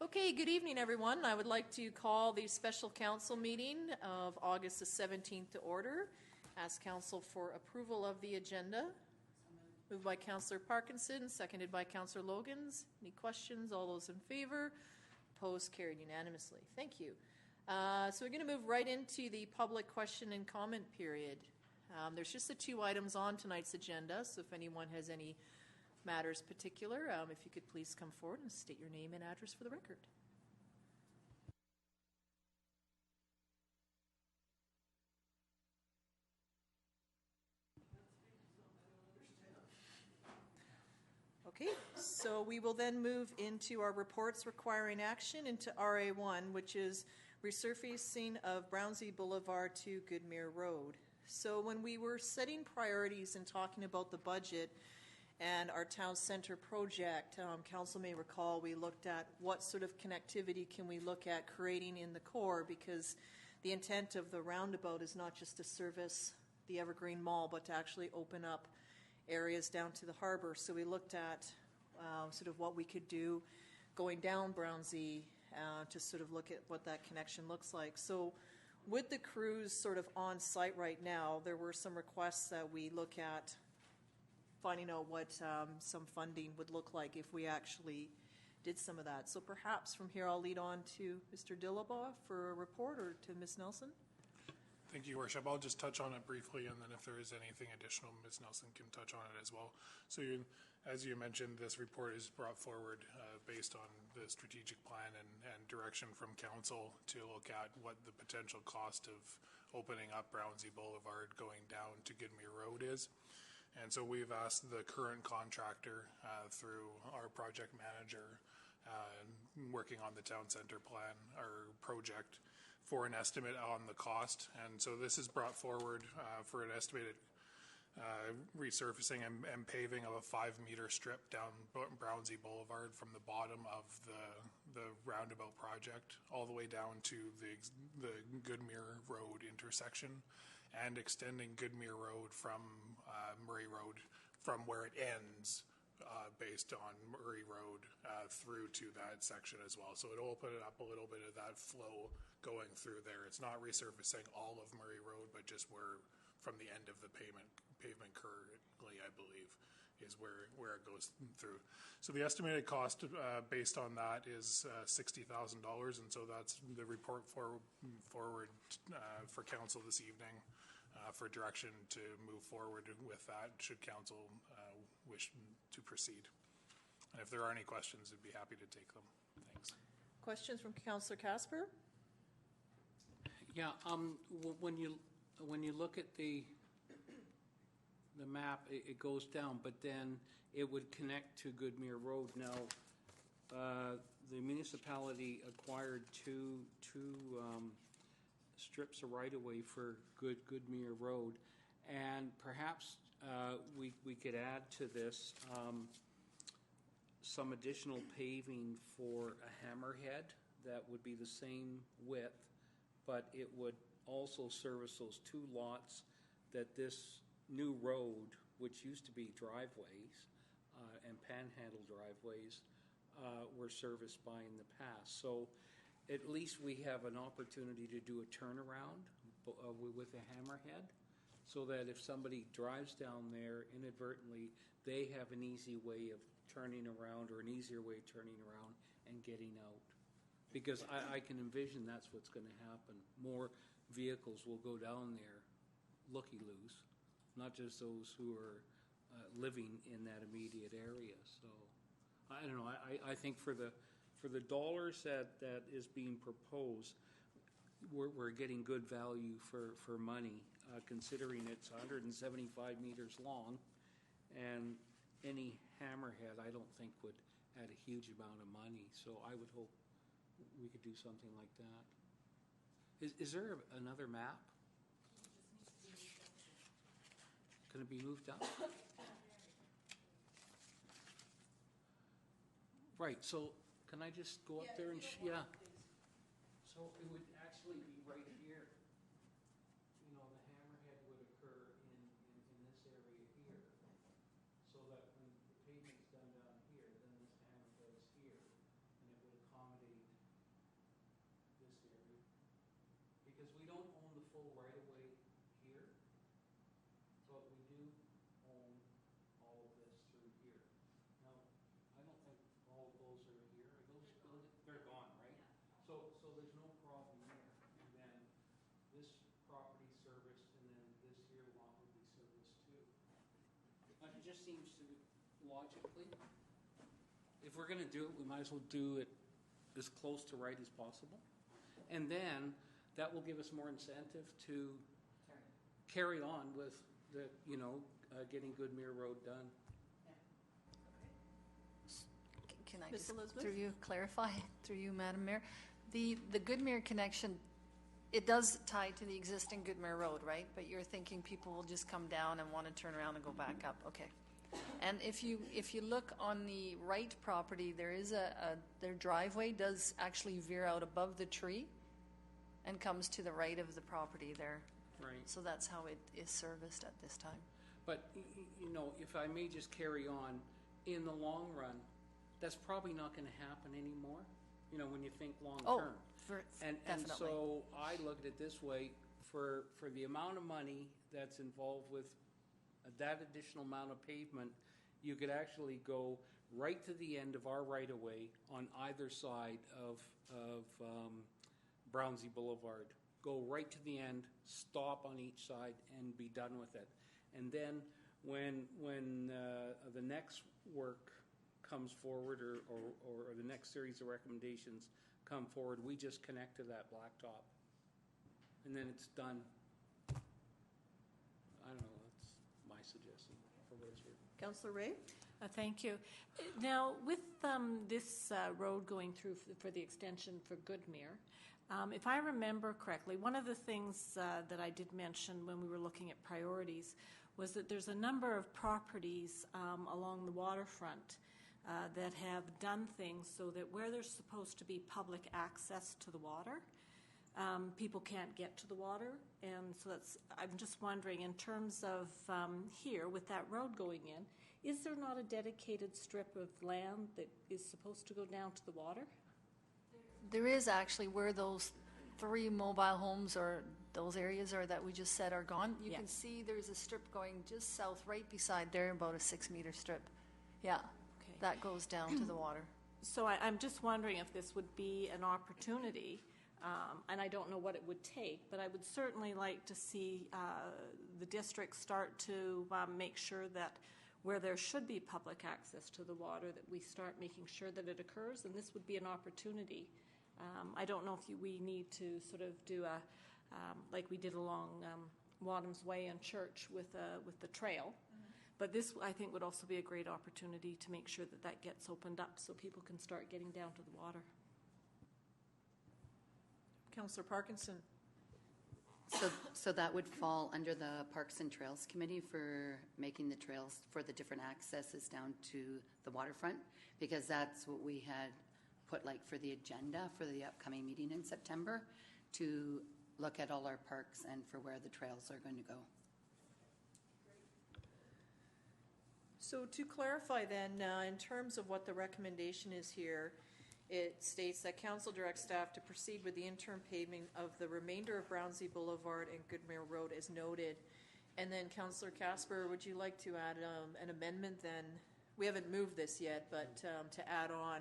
Okay, good evening, everyone. I would like to call the special council meeting of August the 17th to order. Ask council for approval of the agenda. Moved by Councillor Parkinson, seconded by Councillor Logans. Any questions? All those in favor? Opposed? Carried unanimously. Thank you. So we're going to move right into the public question and comment period. There's just the two items on tonight's agenda, so if anyone has any matters particular, if you could please come forward and state your name and address for the record. Okay, so we will then move into our reports requiring action into RA1, which is resurfacing of Brownsea Boulevard to Goodmere Road. So when we were setting priorities and talking about the budget and our town center project, council may recall we looked at what sort of connectivity can we look at creating in the core, because the intent of the roundabout is not just to service the Evergreen Mall, but to actually open up areas down to the harbor. So we looked at sort of what we could do going down Brownsea to sort of look at what that connection looks like. So with the crews sort of on site right now, there were some requests that we look at finding out what some funding would look like if we actually did some of that. So perhaps from here I'll lead on to Mr. Dillabaugh for a report, or to Ms. Nelson. Thank you, Worship. I'll just touch on it briefly, and then if there is anything additional, Ms. Nelson can touch on it as well. So as you mentioned, this report is brought forward based on the strategic plan and direction from council to look at what the potential cost of opening up Brownsea Boulevard going down to Goodmere Road is. And so we've asked the current contractor through our project manager working on the town center plan or project for an estimate on the cost. And so this is brought forward for an estimated resurfacing and paving of a 5-meter strip down Brownsea Boulevard from the bottom of the roundabout project all the way down to the Goodmere Road intersection, and extending Goodmere Road from Murray Road from where it ends based on Murray Road through to that section as well. So it'll open it up a little bit of that flow going through there. It's not resurfacing all of Murray Road, but just where from the end of the pavement currently, I believe, is where it goes through. So the estimated cost based on that is $60,000, and so that's the report forward for council this evening for direction to move forward with that should council wish to proceed. And if there are any questions, I'd be happy to take them. Thanks. Questions from Councillor Casper? Yeah, when you look at the map, it goes down, but then it would connect to Goodmere Road. Now, the municipality acquired two strips of right-of-way for Goodmere Road, and perhaps we could add to this some additional paving for a hammerhead that would be the same width, but it would also service those two lots that this new road, which used to be driveways and panhandle driveways, were serviced by in the past. So at least we have an opportunity to do a turnaround with a hammerhead, so that if somebody drives down there inadvertently, they have an easy way of turning around, or an easier way of turning around and getting out. Because I can envision that's what's going to happen. More vehicles will go down there looky-loos, not just those who are living in that immediate area. So I don't know. I think for the dollars that is being proposed, we're getting good value for money, considering it's 175 meters long, and any hammerhead I don't think would add a huge amount of money. So I would hope we could do something like that. Is there another map? Can it be moved up? Right, so can I just go up there and yeah. So it would actually be right here. You know, the hammerhead would occur in this area here, so that when the pavement's done down here, then this hammerhead is here, and it would accommodate So there's no problem there. And then this property serviced, and then this here lot would be serviced too. But it just seems to, logically, if we're gonna do it, we might as well do it as close to right as possible. And then that will give us more incentive to carry on with the, getting Goodmere Road done. Can I Ms. just, Elizabeth? through you, clarify, through you, Madam Mayor? The Goodmere connection, it does tie to the existing Goodmere Road, right? But you're thinking people will just come down and want to turn around and go back up, okay. And if you look on the right property, there is their driveway does actually veer out above the tree and comes to the right of the property there. Right. So that's how it is serviced at this time. But, if I may just carry on, in the long run, that's probably not gonna happen anymore, when you think long-term. And Definitely. so I look at it this way, for the amount of money that's involved with that additional amount of pavement, you could actually go right to the end of our right-of-way on either side of Brownsea Boulevard. Go right to the end, stop on each side, and be done with it. And then when the next work comes forward, or the next series of recommendations come forward, we just connect to that blacktop. And then it's done. I don't know, that's my suggestion for what it's worth. Councillor Ray? Thank you. Now, with this road going through for the extension for Goodmere, if I remember correctly, one of the things that I did mention when we were looking at priorities was that there's a number of properties along the waterfront that have done things so that where there's supposed to be public access to the water, people can't get to the water. And so I'm just wondering, in terms of here, with that road going in, is there not a dedicated strip of land that is supposed to go down to the water? There is actually where those 3 mobile homes or those areas are that we just said are gone. You can see there's a strip going just south right beside there, about a 6-meter strip. Yeah, Okay. that goes down to the water. So I'm just wondering if this would be an opportunity, and I don't know what it would take, but I would certainly like to see the district start to make sure that where there should be public access to the water, that we start making sure that it occurs, and this would be an opportunity. I don't know if we need to sort of do like we did along Wadham's Way and Church with the trail. But this, I think, would also be a great opportunity to make sure that that gets opened up so people can start getting down to the water. Councillor Parkinson? So that would fall under the Parks and Trails Committee for making the trails for the different accesses down to the waterfront, because that's what we had put like for the agenda for the upcoming meeting in September, to look at all our parks and for where the trails are going to go. So to clarify then, in terms of what the recommendation is here, it states that council directs staff to proceed with the interim paving of the remainder of Brownsea Boulevard and Goodmere Road as noted. And then Councillor Casper, would you like to add an amendment then? We haven't moved this yet, but to add on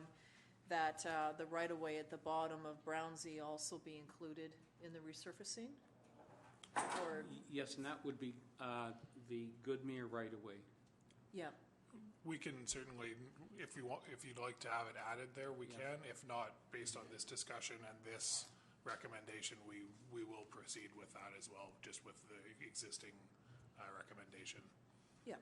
that the right-of-way at the bottom of Brownsea also be included in the resurfacing? Or, Yes, and that would be the Goodmere right-of-way. yeah. We can certainly, if you'd like to have it added there, we can. If not, based on this discussion and this recommendation, we will proceed with that as well, just with the existing recommendation. Yeah.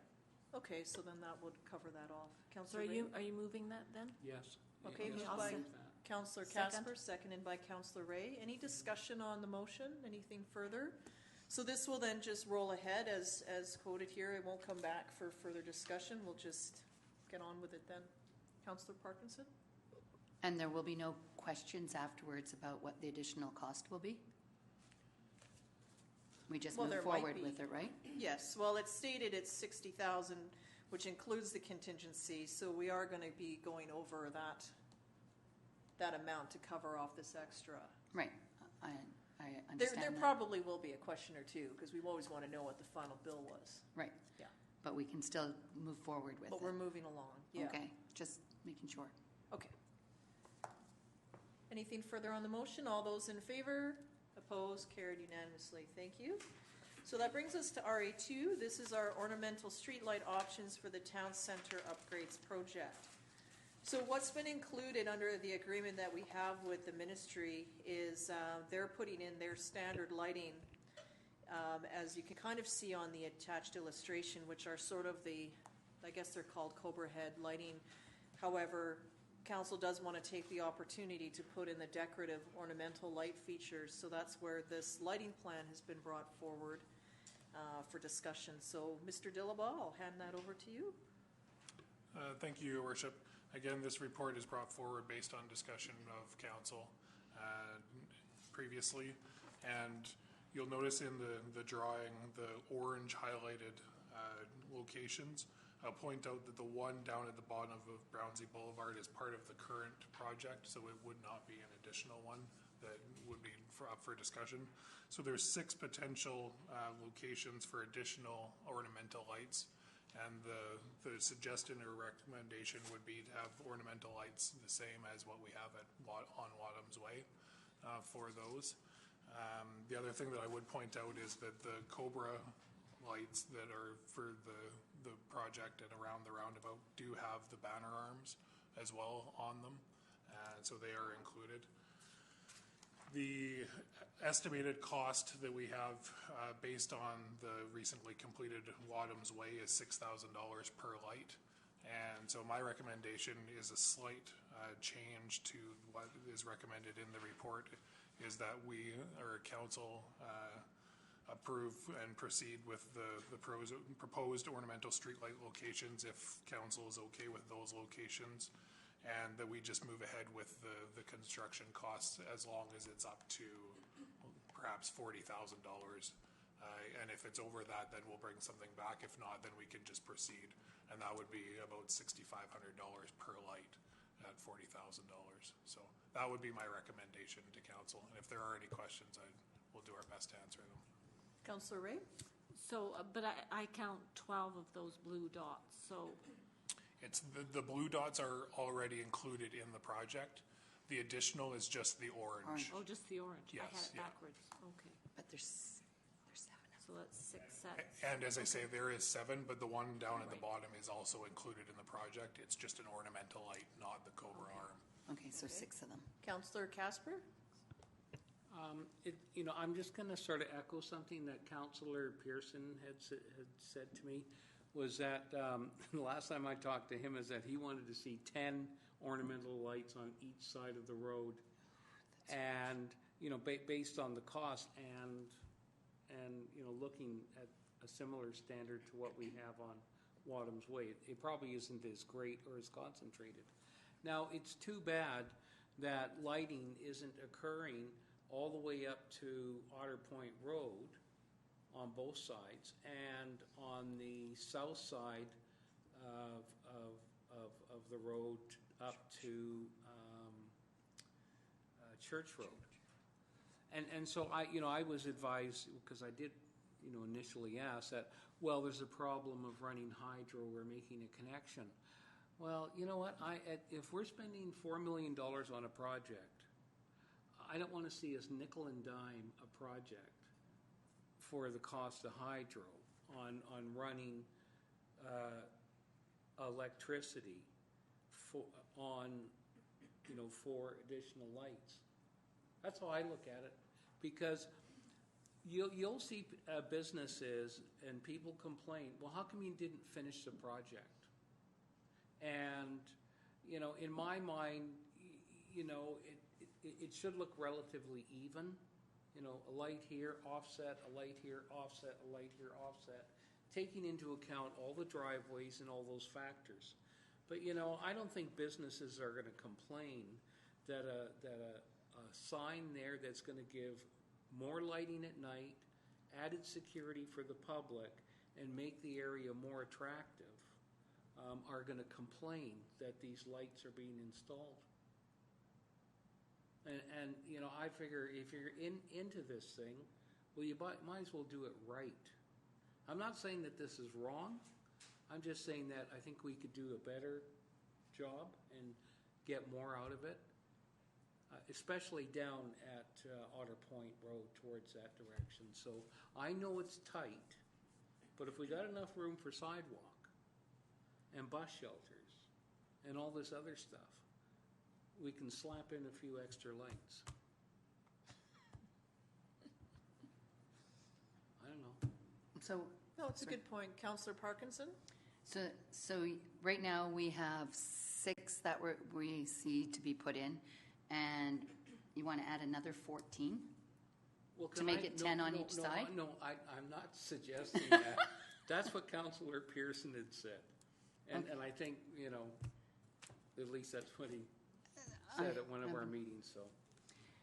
Okay, so then that would cover that off. So Councillor are you moving that then? Yes. Okay, Yes, moved I'll by second that. Councillor Second. Casper, seconded by Councillor Ray. Any discussion on the motion? Anything further? So this will then just roll ahead as quoted here. It won't come back for further discussion. We'll just get on with it then. Councillor Parkinson? And there will be no questions afterwards about what the additional cost will be? We just Well, move there might forward be. with it, right? Yes, well, it's stated it's 60,000, which includes the contingency, so we are going to be going over that amount to cover off this extra. Right, I There understand that. probably will be a question or two, because we always want to know what the final bill was. Right. Yeah. But we can still move forward with But it. we're moving along, yeah. Okay, just making sure. Okay. Anything Anything further on the motion? All those in favor? Opposed? Carried unanimously. Thank you. So that brings us to RA2. This is our ornamental streetlight options for the town center upgrades project. So what's been included under the agreement that we have with the ministry is they're putting in their standard lighting, as you can kind of see on the attached illustration, which are sort of the, I guess they're called Cobra head lighting. However, council does want to take the opportunity to put in the decorative ornamental light features, so that's where this lighting plan has been brought forward for discussion. So, Mr. Dillabaugh, I'll hand that over to you. Thank you, Your Worship. Again, this report is brought forward based on discussion of council previously, and you'll notice in the drawing the orange highlighted locations. I'll point out that the one down at the bottom of Brownsea Boulevard is part of the current project, so it would not be an additional one that would be up for discussion. So there's 6 potential locations for additional ornamental lights. And the suggestion or recommendation would be to have ornamental lights the same as what we have on Wadham's Way for those. The other thing that I would point out is that the Cobra lights that are for the project and around the roundabout do have the banner arms as well on them, and so they are included. The estimated cost that we have based on the recently completed Wadham's Way is $6,000 per light. And so my recommendation is a slight change to what is recommended in the report, is that we, or council, approve and proceed with the proposed ornamental streetlight locations if council is okay with those locations, and that we just move ahead with the construction costs as long as it's up to perhaps $40,000. And if it's over that, then we'll bring something back. If not, then we can just proceed. And that would be about $6,500 per light at $40,000. So that would be my recommendation to council. And if there are any questions, we'll do our best to answer them. Councillor Ray? So, but I count 12 of those blue dots, so. It's the blue dots are already included in the project. The additional is just the orange. Oh, just the orange. Yes, I had it yeah. backwards. Okay. But there's 7 of them. So that's 6 sets. And as I say, there is 7, but the one down at the bottom is also included in the project. It's just an ornamental light, not the Cobra arm. Okay, so 6 of them. Councillor Casper? I'm just going to sort of echo something that Councillor Pearson had said to me, was that the last time I talked to him is that he wanted to see 10 ornamental lights on each side of the road, and based on the cost and looking at a similar standard to what we have on Wadham's Way, it probably isn't as great or as concentrated. Now, it's too bad that lighting isn't occurring all the way up to Otter Point Road on both sides, and on the south side of the road up to Church Road. And so I was advised, because I did initially ask that, well, there's a problem of running hydro or making a connection. Well, you know what? If we're spending $4 million on a project, I don't want to see us nickel and dime a project for the cost of hydro on running electricity for additional lights. That's how I look at it, because you'll see businesses and people complain, well, how come you didn't finish the project? And in my mind, it should look relatively even. A light here, offset, a light here, offset, a light here, offset, taking into account all the driveways and all those factors. But, I don't think businesses are going to complain that a sign there that's going to give more lighting at night, added security for the public, and make the area more attractive are going to complain that these lights are being installed. And I figure if you're into this thing, well, you might as well do it right. I'm not saying that this is wrong. I'm just saying that I think we could do a better job and get more out of it. especially down at Otter Point Road towards that direction. So I know it's tight, but if we got enough room for sidewalk and bus shelters and all this other stuff, we can slap in a few extra lights. I don't know. So, No, it's a good point. Councillor Parkinson? so right now we have 6 that we see to be put in, and you want to add another 14? Well, To make it 10 on each side? No, I'm not suggesting that. That's what Councillor Pearson had said. And I think, at least that's what he said at one of our meetings, so.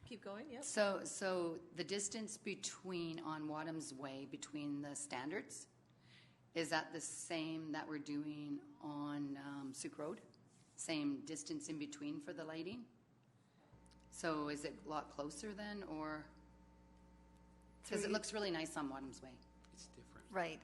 Keep going, yes. So the distance between, on Wadham's Way, between the standards, is that the same that we're doing on Souk Road? Same distance in between for the lighting? So is it a lot closer then, or? Because it looks really nice on Wadham's Way. It's different. Right,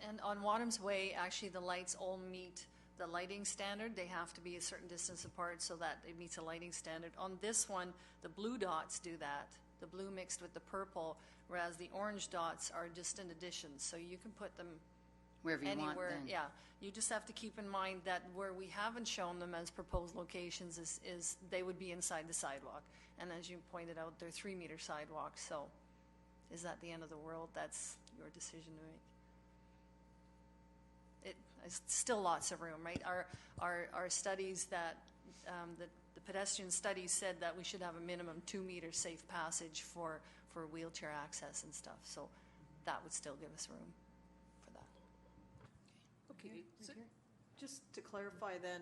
and on Wadham's Way, actually, the lights all meet the lighting standard. They have to be a certain distance apart so that it meets a lighting standard. On this one, the blue dots do that, the blue mixed with the purple, whereas the orange dots are distant additions, so you can put them Wherever you want anywhere. then. Yeah, you just have to keep in mind that where we haven't shown them as proposed locations is they would be inside the sidewalk. And as you pointed out, they're 3-meter sidewalks, so is that the end of the world? That's your decision to make. It's still lots of room, right? Our studies that, the pedestrian studies said that we should have a minimum 2-meter safe passage for wheelchair access and stuff, so that would still give us room for that. Okay, so just to clarify then,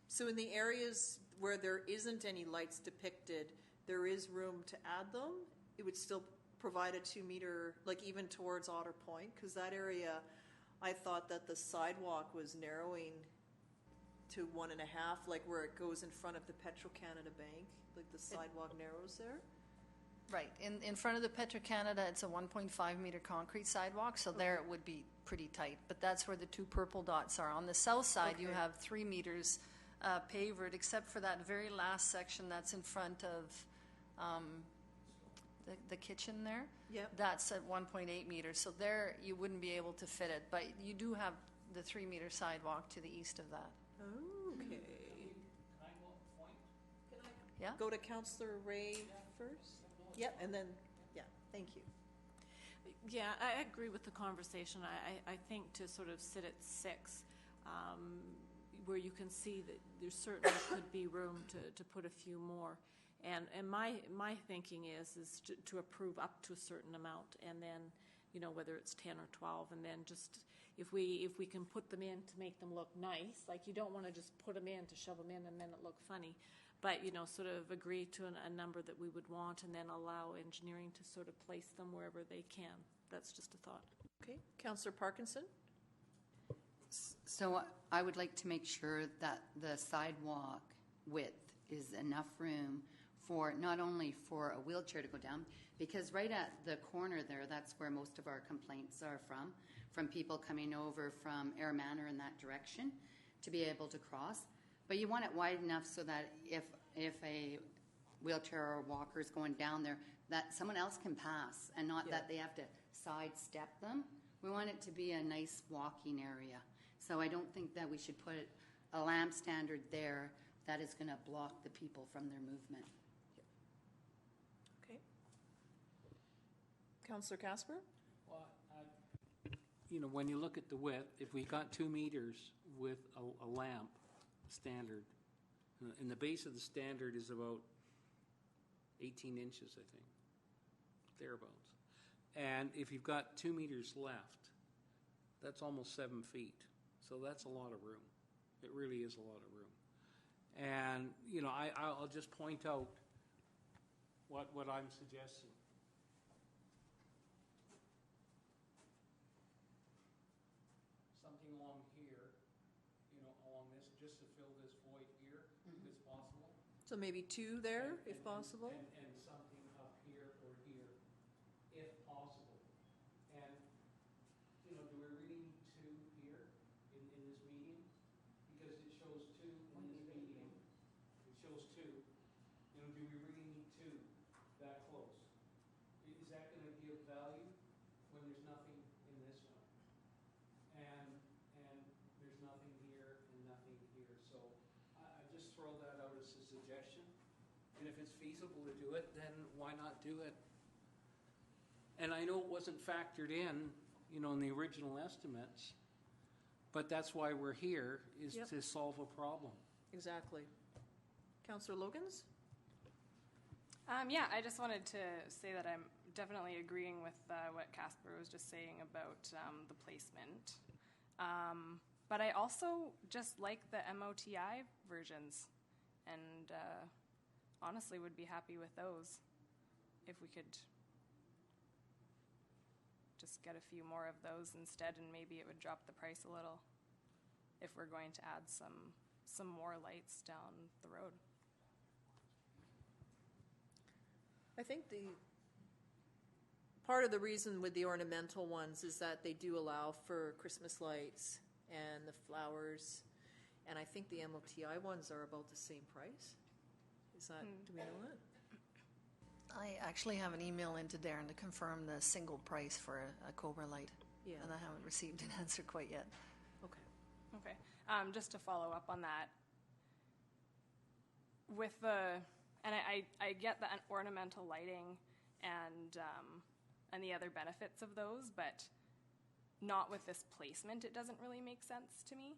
so in the areas where there isn't any lights depicted, there is room to add them? It would still provide a 2-meter, like even towards Otter Point? Because that area, I thought that the sidewalk was narrowing to 1.5, like where it goes in front of the Petro-Canada Bank, like the sidewalk narrows there? Right, in front of the Petro-Canada, it's a 1.5-meter concrete sidewalk, so there it would be pretty tight, but that's where the 2 purple dots are. On the south side, you Okay. have 3 meters pavered, except for that very last section that's in front of the kitchen there. Yep. That's at 1.8 meters, so there you wouldn't be able to fit it, but you do have the 3-meter sidewalk to the east of that. Okay. Can I go up a point? Yeah? Go to Councillor Ray first? Yep, and then, yeah, thank you. Yeah, I agree with the conversation. I think to sort of sit at 6, where you can see that there certainly could be room to put a few more. And my thinking is to approve up to a certain amount, and then, whether it's 10 or 12, and then just, if we can put them in to make them look nice, like you don't want to just put them in to shove them in and then it look funny, but, sort of agree to a number that we would want, and then allow engineering to sort of place them wherever they can. That's just a thought. Okay, Councillor Parkinson? So I would like to make sure that the sidewalk width is enough room for, not only for a wheelchair to go down, because right at the corner there, that's where most of our complaints are from people coming over from Air Manor in that direction to be able to cross. But you want it wide enough so that if a wheelchair or walker is going down there, that someone else can pass, and not that they have to sidestep them. We want it to be a nice walking area. So I don't think that we should put a lamp standard there that is going to block the people from their movement. Okay. Councillor Casper? Well, when you look at the width, if we got 2 meters with a lamp standard, and the base of the standard is about 18 inches, I think, thereabouts. And if you've got 2 meters left, that's almost 7 feet. So that's a lot of room. It really is a lot of room. And, I'll just point out what I'm suggesting. Something along here, along this, just to fill this void here, if it's possible. So maybe 2 there, if possible? And something up here or here, if possible. And, do we really need 2 here in this medium? Because it shows 2 in this medium. It shows 2. you're bringing two that close, is that going to give value when there's nothing in this one? And there's nothing here and nothing here. So I just throw that out as a suggestion. And if it's feasible to do it, then why not do it? And I know it wasn't factored in, in the original estimates, but that's why we're here, is Yep. to solve a problem. Exactly. Councillor Logans? Yeah, I just wanted to say that I'm definitely agreeing with what Casper was just saying about the placement. But I also just like the MOTI versions, and honestly would be happy with those if we could just get a few more of those instead, and maybe it would drop the price a little if we're going to add some more lights down the road. I think part of the reason with the ornamental ones is that they do allow for Christmas lights and the flowers, and I think the MOTI ones are about the same price. Is that, do we know that? I actually have an email into Darren to confirm the single price for a Cobra light. Yeah. And I haven't received an answer quite yet. Okay. Okay. Just to follow up on that, with and I get the ornamental lighting and the other benefits of those, but not with this placement. It doesn't really make sense to me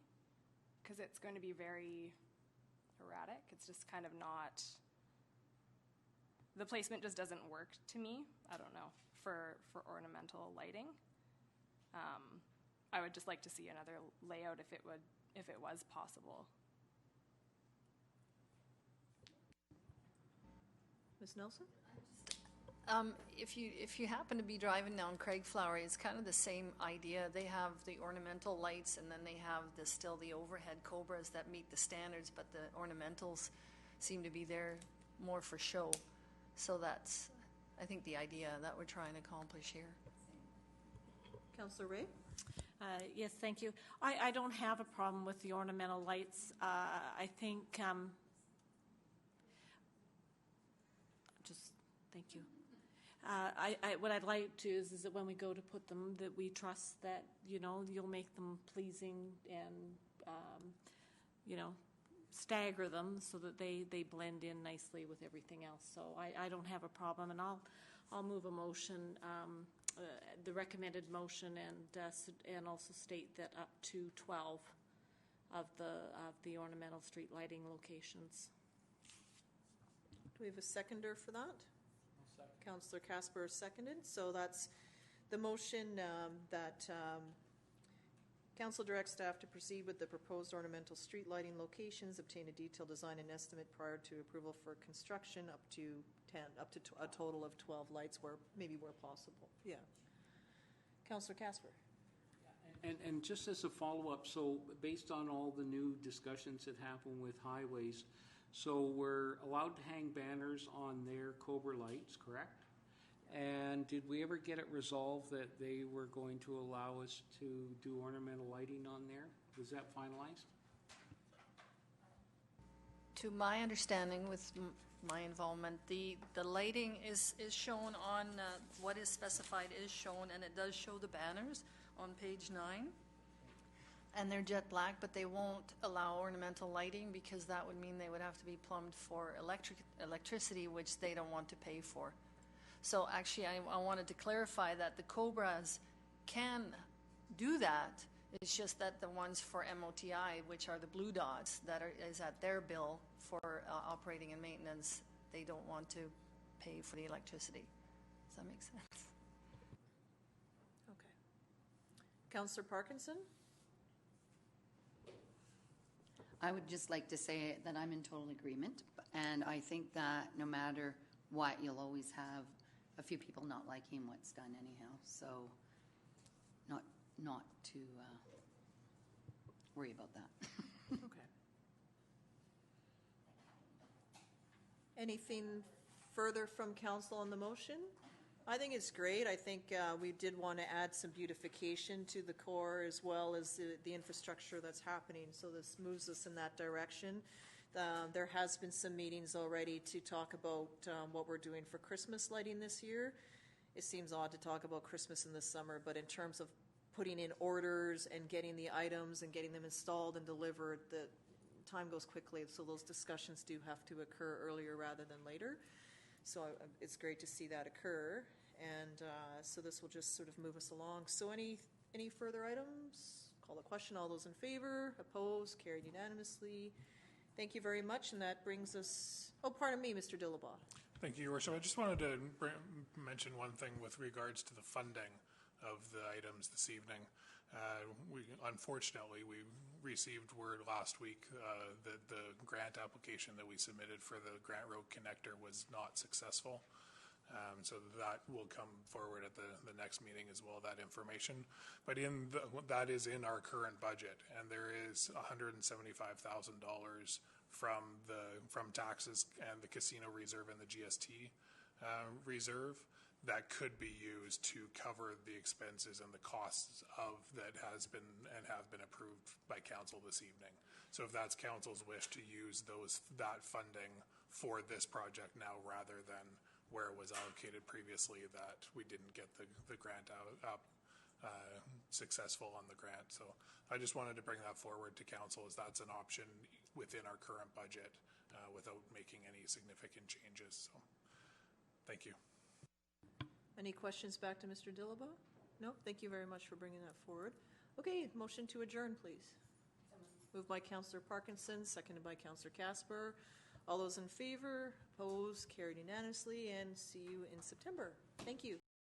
because it's going to be very erratic. It's just kind of not. The placement just doesn't work to me. I don't know for ornamental lighting. I would just like to see another layout if it was possible. Ms. Nelson? If you happen to be driving down Craigflower, it's kind of the same idea. They have the ornamental lights, and then they have still the overhead Cobras that meet the standards, but the ornamentals seem to be there more for show. So that's, I think, the idea that we're trying to accomplish here. Councillor Ray? Yes, thank you. I don't have a problem with the ornamental lights. I think, thank you. What I'd like to is that when we go to put them, that we trust that, you'll make them pleasing and, stagger them so that they blend in nicely with everything else. So I don't have a problem, and I'll move a motion, the recommended motion, and also state that up to 12 of the ornamental street lighting locations. Do we have a seconder for that? Councillor Casper seconded. So that's the motion that Council directs staff to proceed with the proposed ornamental street lighting locations, obtain a detailed design and estimate prior to approval for construction, up to a total of 12 lights where possible. Yeah. Councillor Casper. And just as a follow-up, so based on all the new discussions that happen with highways, so we're allowed to hang banners on their Cobra lights, correct? And did we ever get it resolved that they were going to allow us to do ornamental lighting on there? Was that finalized? To my understanding, with my involvement, the lighting is shown on what is specified is shown, and it does show the banners on page 9. And they're jet black, but they won't allow ornamental lighting because that would mean they would have to be plumbed for electricity, which they don't want to pay for. So actually, I wanted to clarify that the Cobras can do that. It's just that the ones for MOTI, which are the blue dots, is at their bill for operating and maintenance, they don't want to pay for the electricity. Does that make sense? Okay. Councillor Parkinson? I would just like to say that I'm in total agreement, and I think that no matter what, you'll always have a few people not liking what's done anyhow, so not to worry about that. Okay. Anything further from council on the motion? I think it's great. I think we did want to add some beautification to the core as well as the infrastructure that's happening. So this moves us in that direction. There has been some meetings already to talk about what we're doing for Christmas lighting this year. It seems odd to talk about Christmas in the summer, but in terms of putting in orders and getting the items and getting them installed and delivered, the time goes quickly, so those discussions do have to occur earlier rather than later. So it's great to see that occur, and so this will just sort of move us along. So any further items? Call the question. All those in favor? Opposed? Carried unanimously. Thank you very much, and that brings us, oh, pardon me, Mr. Dillabaugh. Thank you, Your Worship. I just wanted to mention one thing with regards to the funding of the items this evening. Unfortunately, we received word last week that the grant application that we submitted for the Grant Road Connector was not successful. So that will come forward at the next meeting as well, that information. But that is in our current budget, and there is $175,000 from taxes and the casino reserve and the GST reserve that could be used to cover the expenses and the costs of that has been and have been approved by council this evening. So if that's council's wish to use that funding for this project now rather than where it was allocated previously, that we didn't get the grant up successful on the grant. So I just wanted to bring that forward to council, as that's an option within our current budget without making any significant changes. So thank you. Any questions back to Mr. Dillabaugh? No? Thank you very much for bringing that forward. Okay, motion to adjourn, please. Moved by Councillor Parkinson, seconded by Councillor Casper. All those in favor, opposed, carried unanimously, and see you in September. Thank you.